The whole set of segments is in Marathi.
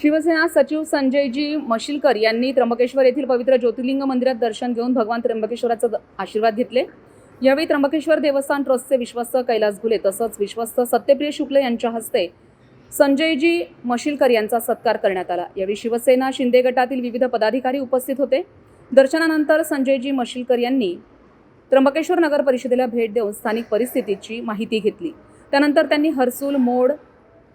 शिवसेना सचिव संजयजी मशिलकर यांनी त्र्यंबकेश्वर येथील पवित्र ज्योतिर्लिंग मंदिरात दर्शन घेऊन भगवान त्र्यंबकेश्वराचा आशीर्वाद घेतले। यावेळी त्र्यंबकेश्वर देवस्थान ट्रस्टचे विश्वस्त कैलास घुले तसंच विश्वस्त सत्यप्रिय शुक्ल यांच्या हस्ते संजयजी मशिलकर यांचा सत्कार करण्यात आला। यावेळी शिवसेना शिंदे गटातील विविध पदाधिकारी उपस्थित होते। दर्शनानंतर संजयजी मशिलकर यांनी त्र्यंबकेश्वर नगर परिषदेला भेट देऊन स्थानिक परिस्थितीची माहिती घेतली। त्यानंतर त्यांनी हर्सूल, मोड,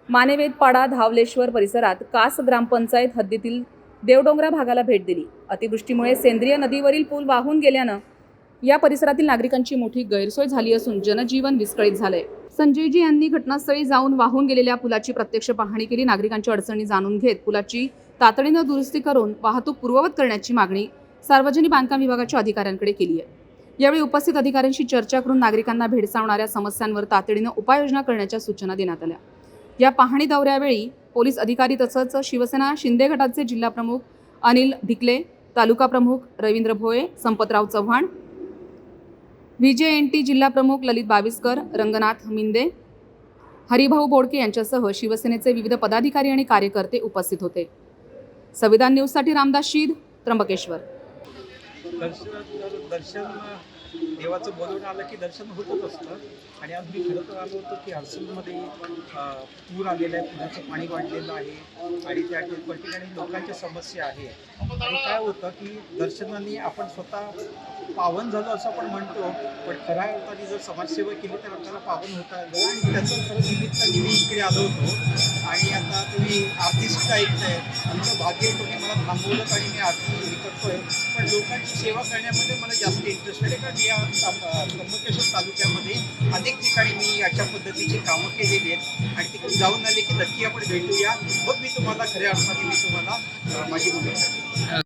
मानेवेदपाडा, धावलेश्वर परिसरात कास ग्रामपंचायत हद्दीतील देवडोंगरा भागाला भेट दिली। अतिवृष्टीमुळे सेंद्रिय नदीवरील पूल वाहून गेल्यानं या परिसरातील नागरिकांची मोठी गैरसोय झाली असून जनजीवन विस्कळीत झालंय। संजयजी यांनी घटनास्थळी जाऊन वाहून गेलेल्या पुलाची प्रत्यक्ष पाहणी केली। नागरिकांच्या अडचणी जाणून घेत पुलाची तातडीनं दुरुस्ती करून वाहतूक पूर्ववत करण्याची मागणी सार्वजनिक बांधकाम विभागाच्या अधिकाऱ्यांकडे केली आहे। यावेळी उपस्थित अधिकाऱ्यांशी चर्चा करून नागरिकांना भेडसावणाऱ्या समस्यांवर तातडीनं उपाययोजना करण्याच्या सूचना देण्यात आल्या। या पाहणी दौऱ्यावेळी पोलीस अधिकारी तसंच शिवसेना शिंदे गटाचे जिल्हा प्रमुख अनिल ढिकले, तालुका प्रमुख रवींद्र भोये, संपतराव चव्हाण, VJNT जिल्हा प्रमुख ललित बाविस्कर, रंगनाथ मिंदे, हरिभाऊ बोडके यांच्यासह शिवसेनेचे विविध पदाधिकारी आणि कार्यकर्ते उपस्थित होते। संविधान न्यूजसाठी रामदास शीद, त्र्यंबकेश्वर। दर्शन देवाचं बोलवून आलं की दर्शन होतच असतं। आणि आज मी खरं तर आलो होतो की हर्सूलमध्ये पूर आलेला आहे, पुराचं पाणी वाढलेलं आहे आणि त्या ठिकाणी लोकांच्या समस्या आहे। आणि काय होतं की दर्शनाने आपण स्वतः पावन झालो असं आपण म्हणतो, पण खऱ्या अर्थाने जर समाजसेवा केली तर आपल्याला पावन होता आलं। आणि त्याचं खरं निमित्ताने मी इकडे आलो होतो आणि आता तुम्ही आरती सुद्धा ऐकताय। आमचं भाग्य तुम्ही मला थांबवलं आणि मी आरती करतोय, पण लोकांची सेवा करण्यामध्ये मला जास्त इंटरेस्ट आहे। कारण या त्र्यंबकेश्वर तालुक्यामध्ये अनेक ठिकाणी मी अशा पद्धतीची कामं केलेली आहेत आणि तिकडे जाऊन आले की नक्की आपण भेटूया। मग मी तुम्हाला खऱ्या अर्थाने मी तुम्हाला माझी भूमिका